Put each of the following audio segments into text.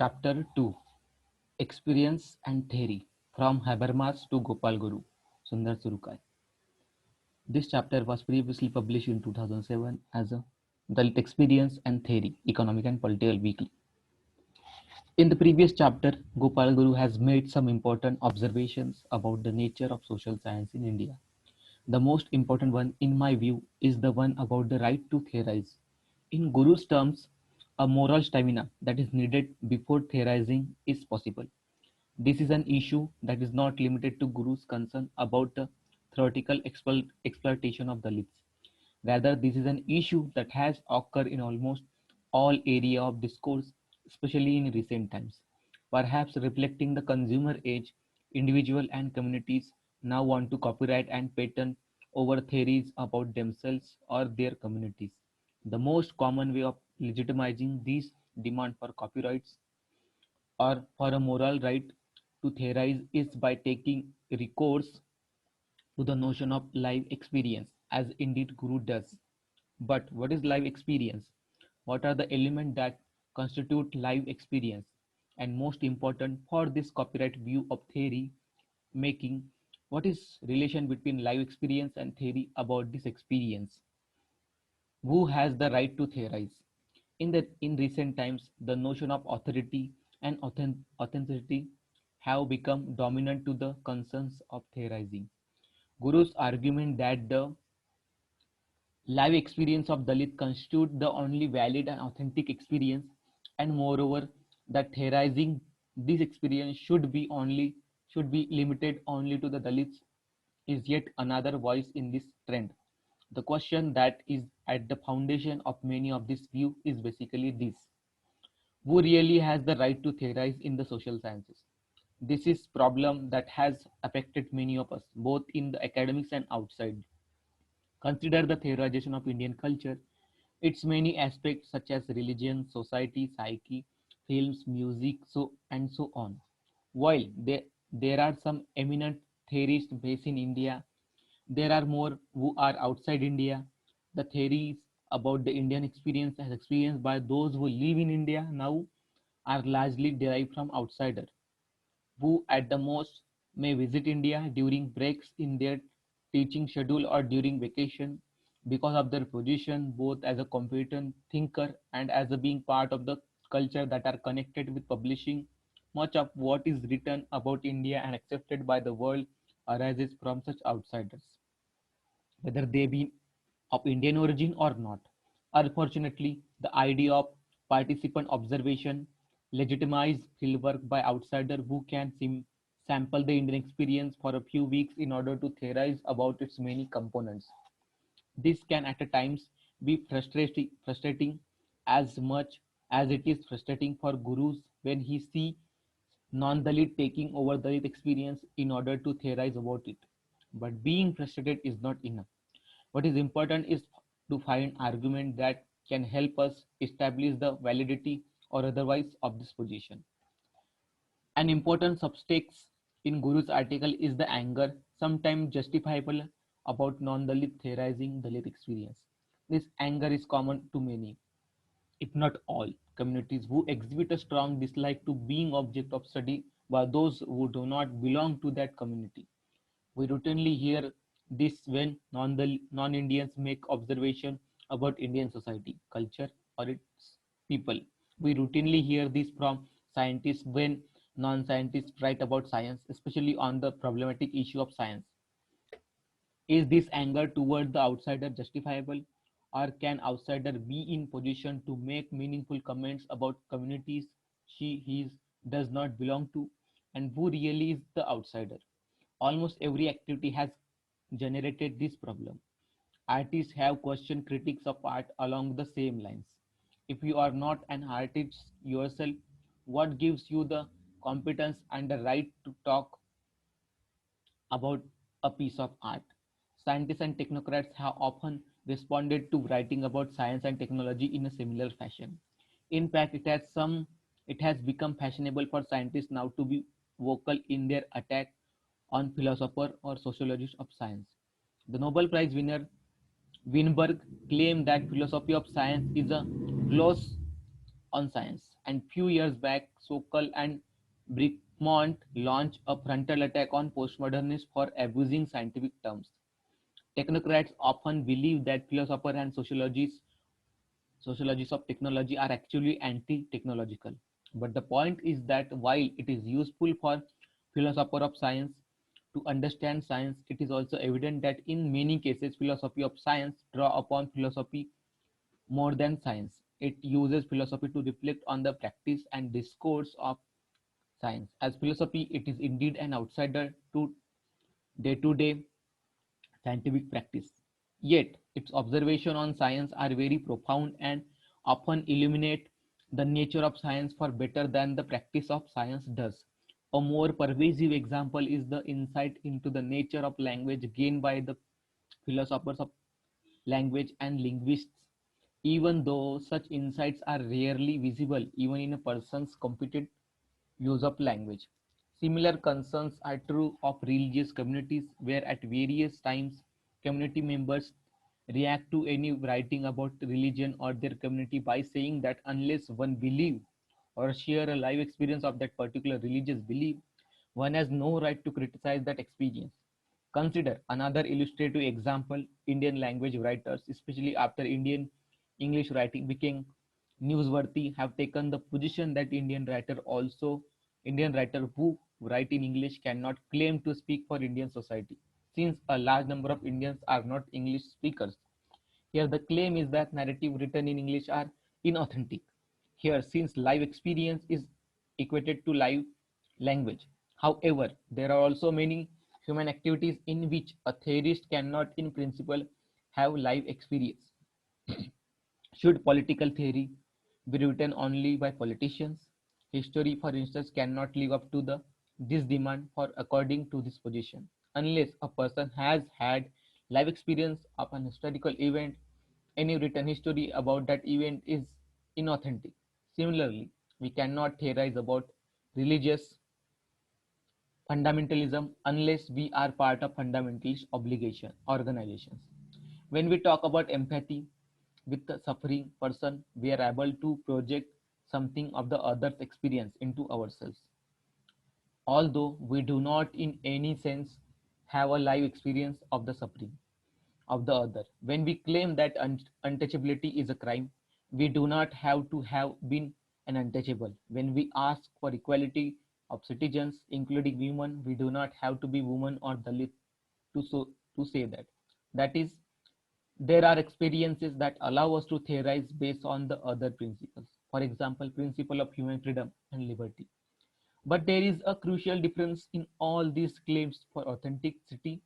Chapter 2: Experience and Theory, from Habermas to Gopal Guru, Sundar Surukai. This chapter was previously published in 2007 as a Dalit Experience and Theory, Economic and Political Weekly. In the previous chapter, Gopal Guru has made some important observations about the nature of social science in India. The most important one, in my view, is the one about the right to theorize. In Guru's terms, a moral stamina that is needed before theorizing is possible. This is an issue that is not limited to Guru's concern about the theoretical exploitation of Dalits. Rather, this is an issue that has occurred in almost all area of discourse, especially in recent times. Perhaps reflecting the consumer age, individual and communities now want to copyright and patent over theories about themselves or their communities. The most common way of legitimizing these demand for copyrights or for a moral right to theorize is by taking recourse to the notion of live experience, as indeed Guru does. But what is live experience? What are the elements that constitute live experience? And most important for this copyright view of theory making, what is relation between live experience and theory about this experience? Who has the right to theorize? In recent times, the notion of authority and authenticity have become dominant to the concerns of theorizing. Guru's argument that the live experience of Dalit constitute the only valid and authentic experience, and moreover, that theorizing this experience should be limited only to the Dalits is yet another voice in this trend. The question that is at the foundation of many of this view is basically this: who really has the right to theorize in the social sciences? This is problem that has affected many of us, both in the academics and outside. Consider the theorization of Indian culture, its many aspects such as religion, society, psyche, films, music, so and so on. While there are some eminent theorists based in India, there are more who are outside India. The theories about the Indian experience as experienced by those who live in India now are largely derived from outsiders who at the most may visit India during breaks in their teaching schedule or during vacation because of their position both as a competent thinker and as a being part of the culture that are connected with publishing. Much of what is written about India and accepted by the world arises from such outsiders, whether they be of Indian origin or not. Unfortunately, the idea of participant observation legitimized fieldwork by outsiders who can sample the Indian experience for a few weeks in order to theorize about its many components. This can at times be frustrating as much as it is frustrating for gurus when he see non-Dalit taking over Dalit experience in order to theorize about it. But being frustrated is not enough. What is important is to find argument that can help us establish the validity or otherwise of this position. An important subtext in Guru's article is the anger, sometimes justifiable, about non-Dalit theorizing Dalit experience. This anger is common to many, if not all, communities who exhibit a strong dislike to being object of study by those who do not belong to that community. We routinely hear this when non-Indians make observation about Indian society, culture, or its people. We routinely hear this from scientists when non-scientists write about science, especially on the problematic issue of science. Is this anger toward the outsider justifiable, or can outsider be in position to make meaningful comments about communities he does not belong to, and who really is the outsider? Almost every activity has generated this problem. Artists have questioned critics of art along the same lines. If you are not an artist yourself, what gives you the competence and the right to talk about a piece of art? Scientists and technocrats have often responded to writing about science and technology in a similar fashion. In fact, it has become fashionable for scientists now to be vocal in their attack on philosopher or sociologist of science. The Nobel Prize winner Weinberg claimed that philosophy of science is a gloss on science. And few years back, Sokal and Brickmont launched a frontal attack on postmodernists for abusing scientific terms. Technocrats often believe that philosophers and sociologists of technology are actually anti-technological. But the point is that while it is useful for philosophers of science to understand science, it is also evident that in many cases philosophy of science draw upon philosophy more than science. It uses philosophy to reflect on the practice and discourse of science. As philosophy, it is indeed an outsider to day-to-day scientific practice. Yet, its observations on science are very profound and often illuminate the nature of science for better than the practice of science does. A more pervasive example is the insight into the nature of language gained by the philosophers of language and linguists, even though such insights are rarely visible even in a person's competent use of language. Similar concerns are true of religious communities, where at various times community members react to any writing about religion or their community by saying that unless one believes or share a live experience of that particular religious belief, one has no right to criticize that experience. Consider another illustrative example: Indian language writers, especially after Indian English writing became newsworthy, have taken the position that Indian writer who write in English cannot claim to speak for Indian society, since a large number of Indians are not English speakers. Here the claim is that narrative written in English are inauthentic. Here, since live experience is equated to live language. However, there are also many human activities in which a theorist cannot in principle have live experience. Should political theory be written only by politicians? History, for instance, cannot live up to this demand for according to this position. Unless a person has had life experience of an historical event, any written history about that event is inauthentic. Similarly, we cannot theorize about religious fundamentalism unless we are part of fundamentalist obligation organizations. When we talk about empathy with the suffering person, we are able to project something of the other's experience into ourselves, although we do not in any sense have a live experience of the suffering of the other. When we claim that untouchability is a crime, we do not have to have been an untouchable. When we ask for equality of citizens, including women, we do not have to be woman or Dalit to say that. That is, there are experiences that allow us to theorize based on the other principles. For example, principle of human freedom and liberty. But there is a crucial difference in all these claims for authenticity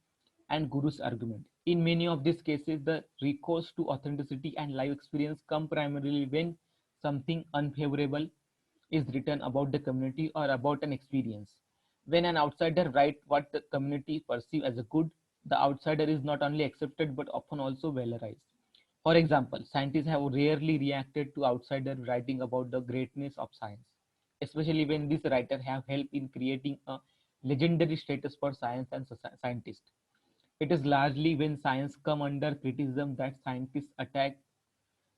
and Guru's argument. In many of these cases, the recourse to authenticity and life experience come primarily when something unfavorable is written about the community or about an experience. When an outsider writes what the community perceives as a good, the outsider is not only accepted but often also valorized. For example, scientists have rarely reacted to outsiders writing about the greatness of science, especially when these writers have helped in creating a legendary status for science and scientists. It is largely when science come under criticism that scientists attack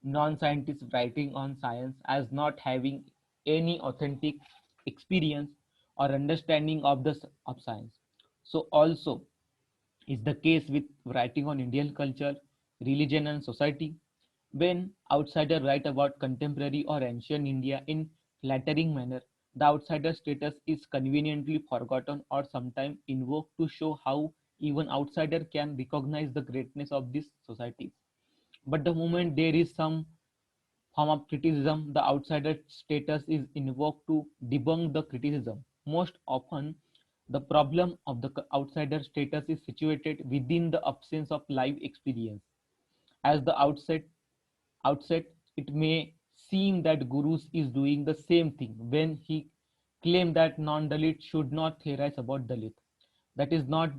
non-scientists writing on science as not having any authentic experience or understanding of of science. So also is the case with writing on Indian culture, religion and society. When outsiders write about contemporary or ancient India in flattering manner, the outsider status is conveniently forgotten or sometimes invoked to show how even outsider can recognize the greatness of these societies. But the moment there is some form of criticism, the outsider status is invoked to debunk the criticism. Most often, the problem of the outsider status is situated within the absence of live experience. As the outset, it may seem that Gurus is doing the same thing when he claimed that non-Dalit should not theorize about Dalit. That is not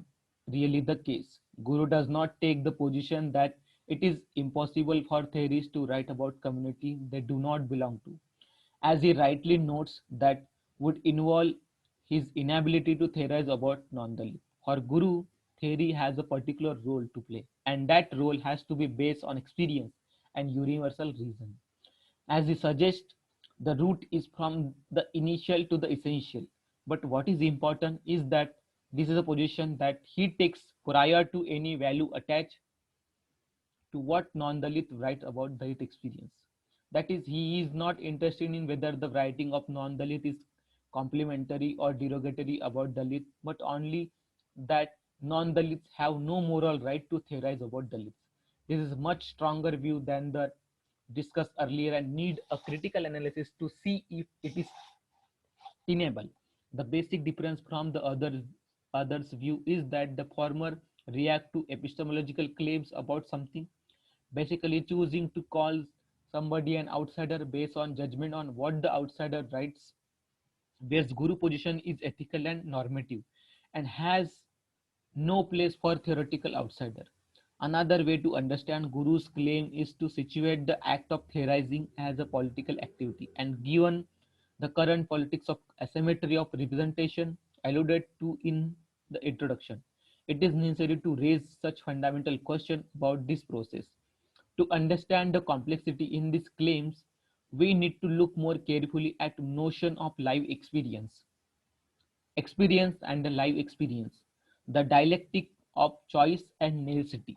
really the case. Guru does not take the position that it is impossible for theorists to write about community they do not belong to, as he rightly notes that would involve his inability to theorize about non-Dalit. For Guru, theory has a particular role to play, and that role has to be based on experience and universal reason. As he suggests, The route is from the initial to the essential. But what is important is that this is a position that he takes prior to any value attached to what non-Dalit writes about Dalit experience. That is, he is not interested in whether the writing of non-Dalit is complimentary or derogatory about Dalit, but only that non-Dalits have no moral right to theorize about Dalits. This is a much stronger view than the discussed earlier and need a critical analysis to see if it is tenable. The basic difference from the others view is that the former react to epistemological claims about something, basically choosing to call somebody an outsider based on judgment on what the outsider writes, whereas guru position is ethical and normative and has no place for theoretical outsider. Another way to understand Guru's claim is to situate the act of theorizing as a political activity. And given the current politics of asymmetry of representation alluded to in the introduction, it is necessary to raise such fundamental question about this process. To understand the complexity in these claims, we need to look more carefully at notion of live experience and the live experience, the dialectic of choice and necessity.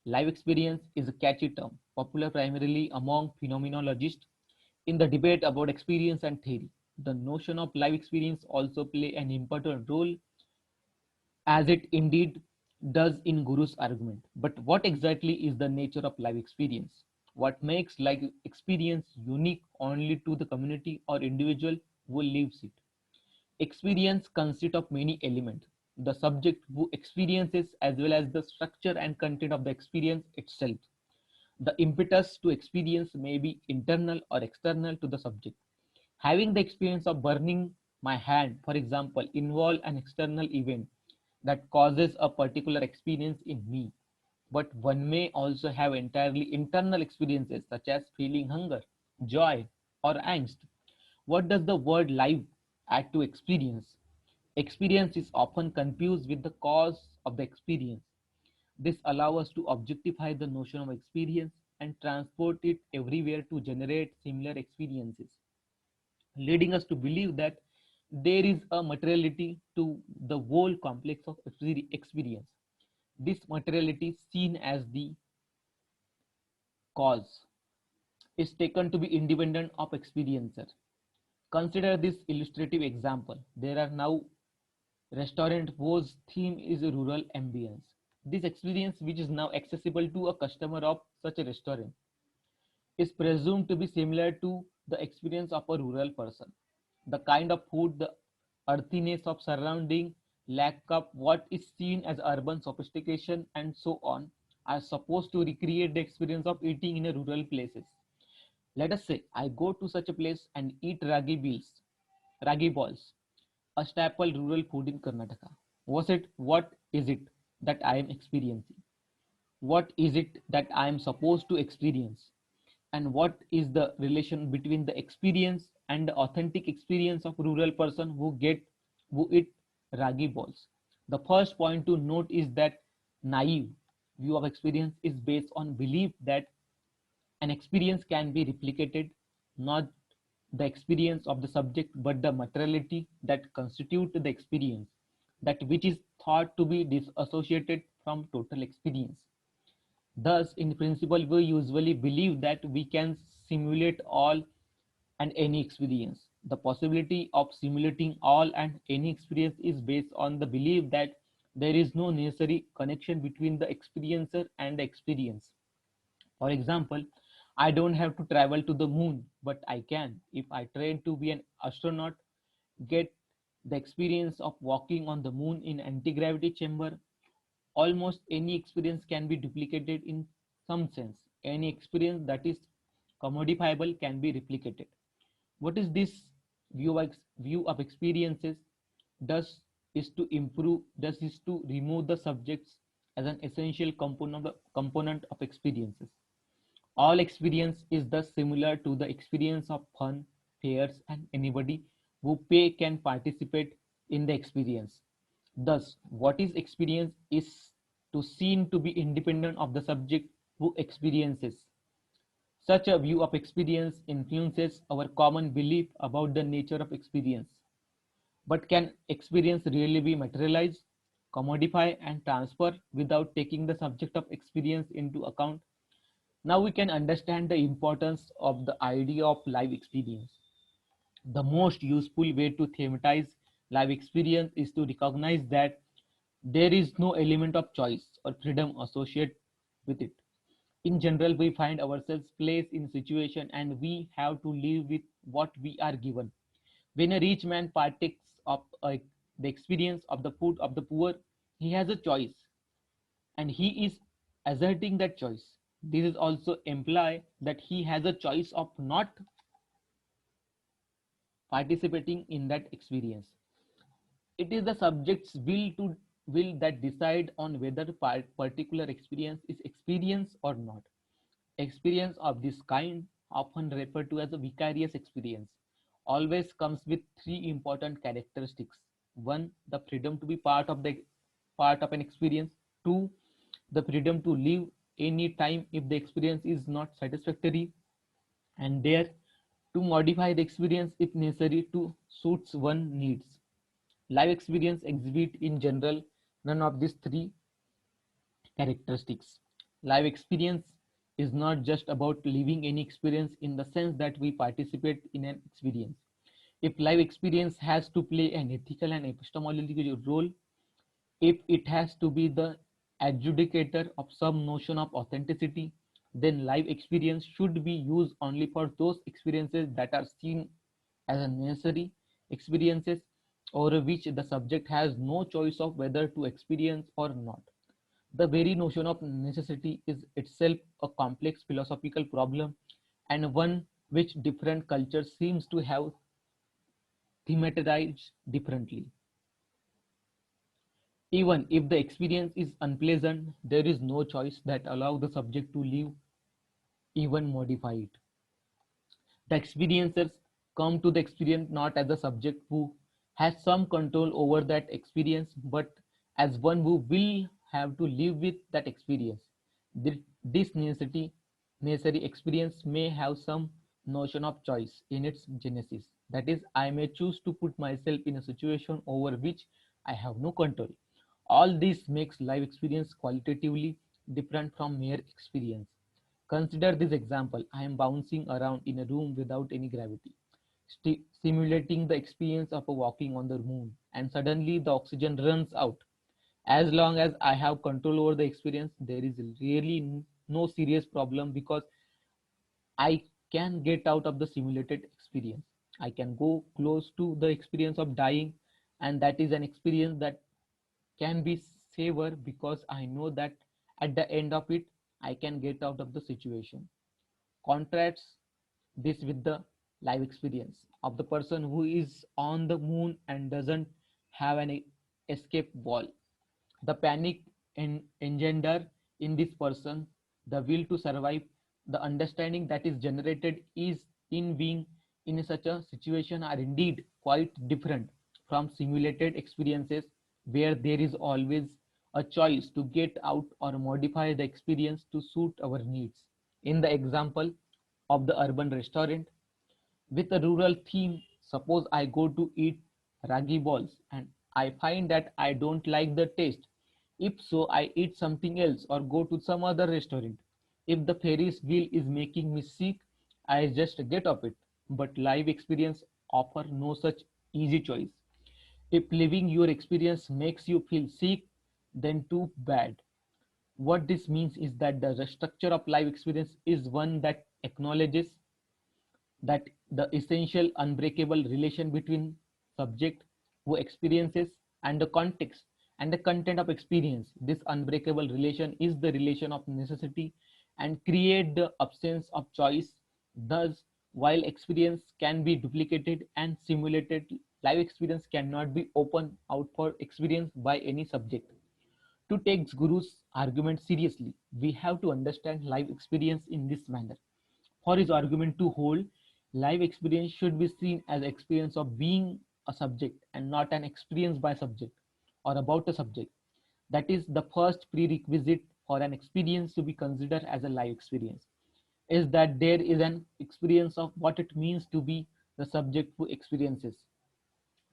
Live experience is a catchy term, popular primarily among phenomenologists in the debate about experience and theory. The notion of live experience also play an important role, as it indeed does in Guru's argument. But what exactly is the nature of live experience? What makes live experience unique only to the community or individual who lives it? Experience consists of many elements. The subject who experiences as well as the structure and content of the experience itself. The impetus to experience may be internal or external to the subject. Having the experience of burning my hand, for example, involve an external event that causes a particular experience in me. But one may also have entirely internal experiences such as feeling hunger, joy, or angst. What does the word live add to experience? Experience is often confused with the cause of the experience. This allows us to objectify the notion of experience and transport it everywhere to generate similar experiences, leading us to believe that there is a materiality to the whole complex of experience. This materiality, seen as the cause, is taken to be independent of experiencer. Consider this illustrative example. There are now restaurant whose theme is a rural ambience. This experience, which is now accessible to a customer of such a restaurant, is presumed to be similar to the experience of a rural person. The kind of food, the earthiness of surrounding, lack of what is seen as urban sophistication, and so on, are supposed to recreate the experience of eating in a rural places. Let us say I go to such a place and eat ragi balls, a staple rural food in Karnataka. What is it that I am experiencing? What is it that I am supposed to experience? And what is the relation between the experience and the authentic experience of rural person who eat ragi balls? The first point to note is that naive view of experience is based on belief that an experience can be replicated, not the experience of the subject, but the materiality that constitute the experience, that which is thought to be disassociated from total experience. Thus, in principle, we usually believe that we can simulate all and any experience. The possibility of simulating all and any experience is based on the belief that there is no necessary connection between the experiencer and the experience. For example, I don't have to travel to the moon, but I can, if I train to be an astronaut, get the experience of walking on the moon in anti-gravity chamber. Almost any experience can be duplicated in some sense. Any experience that is commodifiable can be replicated. What is this view of experiences does is to remove the subjects as an essential component of experiences. All experience is thus similar to the experience of fun, fairs, and anybody who pay can participate in the experience. Thus, what is experience is to seen to be independent of the subject who experiences. Such a view of experience influences our common belief about the nature of experience. But can experience really be materialized, commodified, and transferred without taking the subject of experience into account? Now we can understand the importance of the idea of live experience. The most useful way to thematize live experience is to recognize that there is no element of choice or freedom associated with it. In general, we find ourselves placed in a situation and we have to live with what we are given. When a rich man partakes of the experience of the food of the poor, he has a choice and he is asserting that choice. This is also imply that he has a choice of not participating in that experience. It is the subject's will that decide on whether particular experience is experience or not. Experience of this kind, often referred to as a vicarious experience, always comes with three important characteristics. One, the freedom to be part of an experience. Two, the freedom to leave any time if the experience is not satisfactory, and there to modify the experience if necessary to suits one needs. Live experience exhibit in general none of these three characteristics. Live experience is not just about living any experience in the sense that we participate in an experience. If live experience has to play an ethical and epistemological role, if it has to be the adjudicator of some notion of authenticity, then live experience should be used only for those experiences that are seen as necessary experiences over which the subject has no choice of whether to experience or not. The very notion of necessity is itself a complex philosophical problem and one which different cultures seems to have thematized differently. Even if the experience is unpleasant, there is no choice that allows the subject to live, even modify it. The experiencers come to the experience not as a subject who has some control over that experience, but as one who will have to live with that experience. This necessary experience may have some notion of choice in its genesis. That is, I may choose to put myself in a situation over which I have no control. All this makes life experience qualitatively different from mere experience. Consider this example. I am bouncing around in a room without any gravity, simulating the experience of a walking on the moon, and suddenly the oxygen runs out. As long as I have control over the experience, there is really no serious problem because I can get out of the simulated experience. I can go close to the experience of dying, and that is an experience that can be savor because I know that at the end of it, I can get out of the situation. Contrasts this with the life experience of the person who is on the moon and doesn't have an escape wall. The panic engender in this person, the will to survive, the understanding that is generated is in being in such a situation are indeed quite different from simulated experiences where there is always a choice to get out or modify the experience to suit our needs. In the example of the urban restaurant, with a rural theme, suppose I go to eat ragi balls and I find that I don't like the taste. If so, I eat something else or go to some other restaurant. If the Ferris wheel is making me sick, I just get off it. But live experience offer no such easy choice. If living your experience makes you feel sick, then too bad. What this means is that the structure of life experience is one that acknowledges that the essential unbreakable relation between subject who experiences and the context and the content of experience. This unbreakable relation is the relation of necessity and create the absence of choice. Thus, while experience can be duplicated and simulated, life experience cannot be open out for experience by any subject. To take Guru's argument seriously, we have to understand life experience in this manner. For his argument to hold, life experience should be seen as experience of being a subject and not an experience by subject or about a subject. That is the first prerequisite for an experience to be considered as a life experience. is that there is an experience of what it means to be the subject who experiences.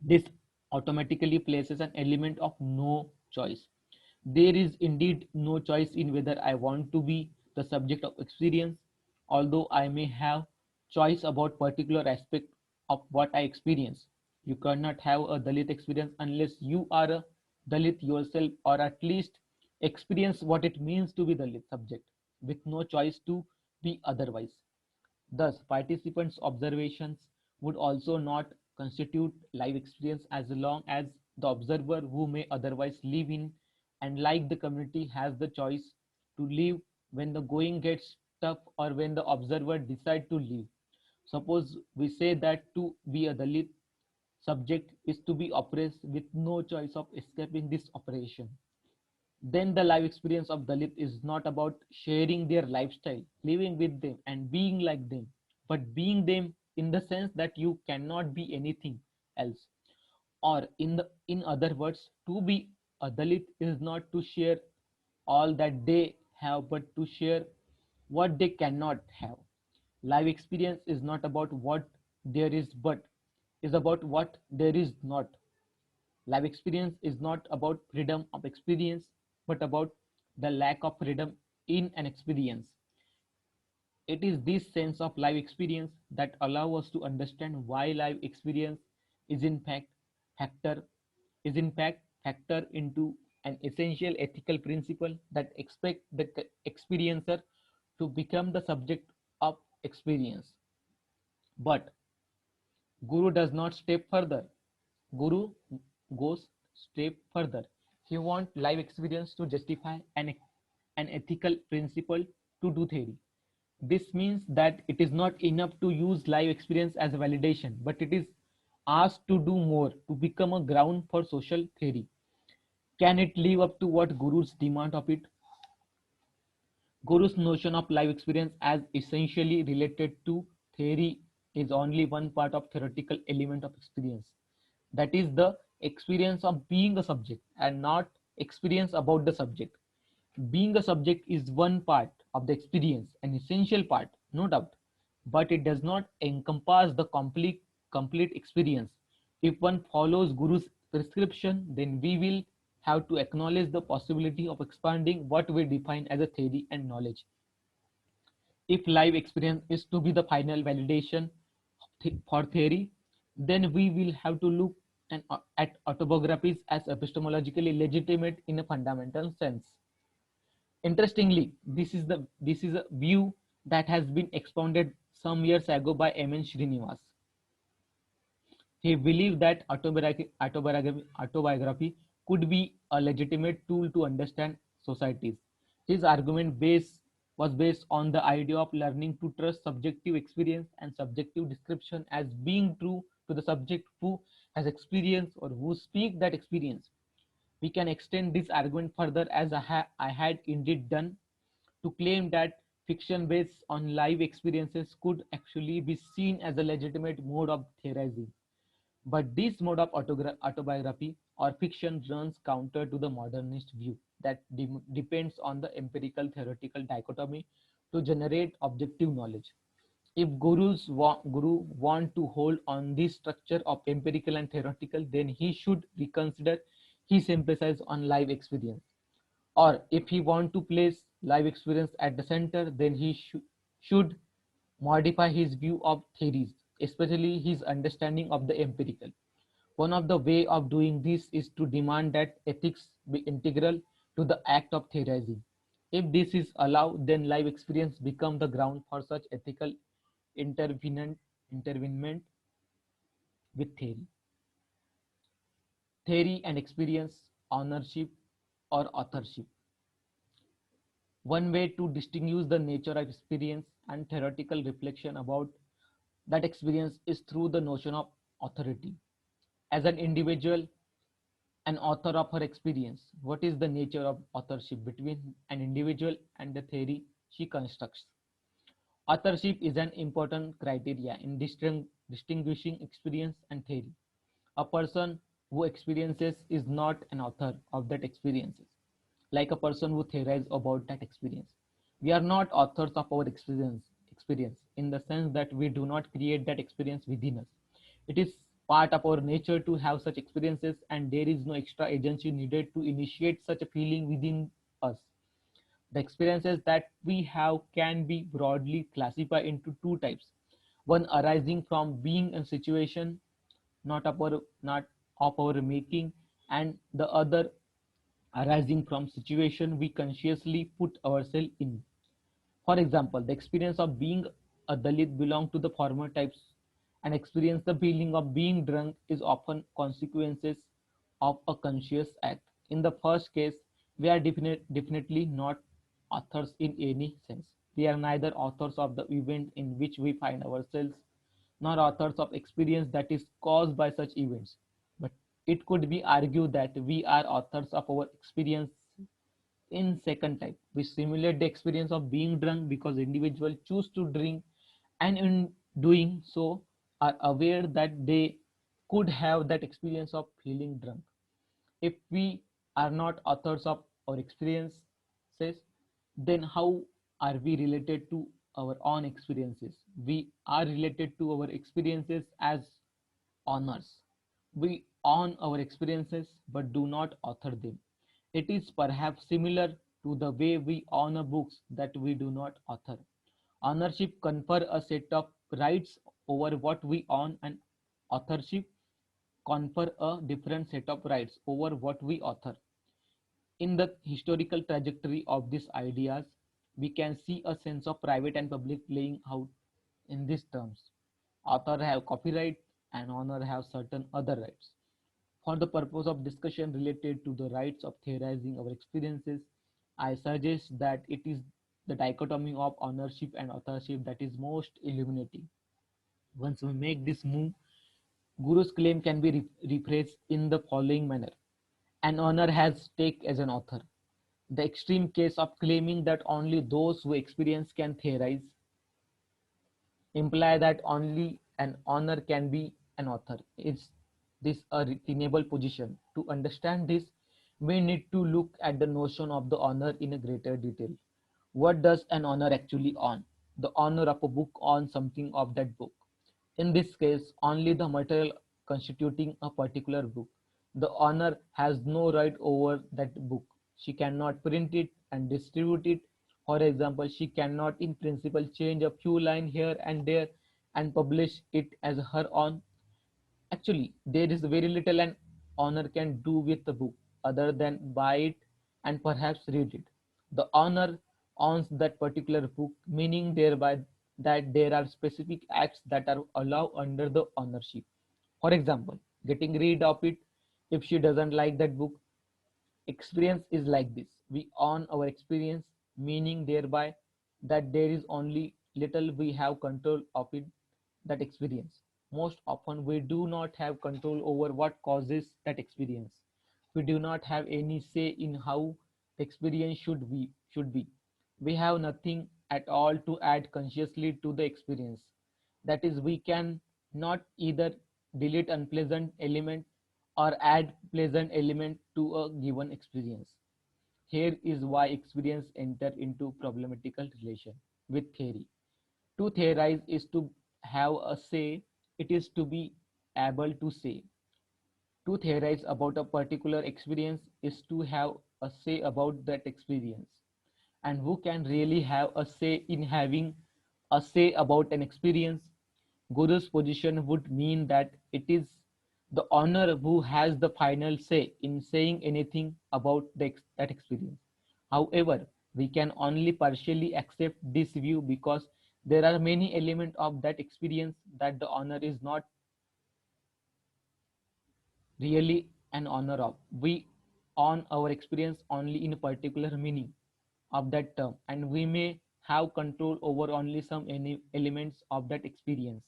This automatically places an element of no choice. There is indeed no choice in whether I want to be the subject of experience, although I may have choice about particular aspect of what I experience. You cannot have a Dalit experience unless you are a Dalit yourself, or at least experience what it means to be Dalit subject, with no choice to be otherwise. Thus, participants' observations would also not constitute live experience as long as the observer, who may otherwise live in and like the community, has the choice to leave when the going gets tough or when the observer decides to leave. Suppose we say that to be a Dalit subject is to be oppressed with no choice of escaping this oppression. Then the life experience of Dalit is not about sharing their lifestyle, living with them, and being like them, but being them in the sense that you cannot be anything else. Or in other words, to be a Dalit is not to share all that they have, but to share what they cannot have. Life experience is not about what there is, but is about what there is not. Life experience is not about freedom of experience, but about the lack of freedom in an experience. It is this sense of life experience that allows us to understand why life experience is in fact factor factor into an essential ethical principle that expect the experiencer to become the subject of experience. But Guru does not step further. Guru goes step further. He wants life experience to justify an ethical principle to do theory. This means that it is not enough to use life experience as a validation, but it is asked to do more to become a ground for social theory. Can it live up to what Guru's demand of it? Guru's notion of life experience as essentially related to theory is only one part of theoretical element of experience. That is the experience of being a subject and not experience about the subject. Being a subject is one part of the experience, an essential part, no doubt, but it does not encompass the complete experience. If one follows Guru's prescription, then we will have to acknowledge the possibility of expanding what we define as a theory and knowledge. If life experience is to be the final validation for theory, then we will have to look at autobiographies as epistemologically legitimate in a fundamental sense. Interestingly, this is a view that has been expounded some years ago by M.N. Srinivas. He believed that autobiography could be a legitimate tool to understand societies. His argument was based on the idea of learning to trust subjective experience and subjective description as being true to the subject who has experience or who speak that experience. We can extend this argument further, as I had indeed done, to claim that fiction based on live experiences could actually be seen as a legitimate mode of theorizing. But this mode of autobiography or fiction runs counter to the modernist view that depends on the empirical theoretical dichotomy to generate objective knowledge. If Guru want to hold on this structure of empirical and theoretical, then he should reconsider his emphasis on live experience. Or if he want to place live experience at the center, then he should modify his view of theories, especially his understanding of the empirical. One of the way of doing this is to demand that ethics be integral to the act of theorizing. If this is allowed, then live experience become the ground for such ethical intervenment with theory. Theory and experience, ownership or authorship. One way to distinguish the nature of experience and theoretical reflection about that experience is through the notion of authority. As an individual, an author of her experience, what is the nature of authorship between an individual and the theory she constructs? Authorship is an important criteria in distinguishing experience and theory. A person who experiences is not an author of that experiences, like a person who theorizes about that experience. We are not authors of our experience in the sense that we do not create that experience within us. It is part of our nature to have such experiences, and there is no extra agency needed to initiate such a feeling within us. The experiences that we have can be broadly classified into two types: one arising from being in a situation not of our making, and the other arising from situation we consciously put ourselves in. For example, the experience of being a Dalit belong to the former types, and experience the feeling of being drunk is often consequences of a conscious act. In the first case, we are definitely not authors in any sense. We are neither authors of the event in which we find ourselves, nor authors of experience that is caused by such events. But it could be argued that we are authors of our experience in second type. We simulate the experience of being drunk because individuals choose to drink, and in doing so are aware that they could have that experience of feeling drunk. If we are not authors of our experiences, then how are we related to our own experiences? We are related to our experiences as honors. We own our experiences but do not author them. It is perhaps similar to the way we honor books that we do not author. Ownership confer a set of rights over what we own, and authorship confer a different set of rights over what we author. In the historical trajectory of these ideas, we can see a sense of private and public playing out in these terms. Author have copyright and owner have certain other rights. For the purpose of discussion related to the rights of theorizing our experiences, I suggest that it is the dichotomy of ownership and authorship that is most illuminating. Once we make this move, Guru's claim can be rephrased in the following manner: an owner has stake as an author. The extreme case of claiming that only those who experience can theorize imply that only an owner can be an author. Is this a tenable position? To understand this, we need to look at the notion of the owner in a greater detail. What does an owner actually own? The owner of a book owns something of that book. In this case, only the material constituting a particular book. The owner has no right over that book. She cannot print it and distribute it. For example, she cannot in principle change a few lines here and there and publish it as her own. Actually, there is very little an owner can do with the book other than buy it and perhaps read it. The owner owns that particular book, meaning thereby that there are specific acts that are allowed under the ownership. For example, getting rid of it if she doesn't like that book. Experience is like this. We own our experience, meaning thereby that there is only little we have control of it, that experience. Most often we do not have control over what causes that experience. We do not have any say in how the experience should be. We have nothing at all to add consciously to the experience. That is, we can not either delete unpleasant element or add pleasant element to a given experience. Here is why experience enter into problematical relation with theory. To theorize is to have a say, it is to be able to say. To theorize about a particular experience is to have a say about that experience. And who can really have a say in having a say about an experience? Guru's position would mean that it is the owner who has the final say in saying anything about that experience. However, we can only partially accept this view because there are many elements of that experience that the owner is not really an owner of. We own our experience only in a particular meaning of that term, and we may have control over only some elements of that experience.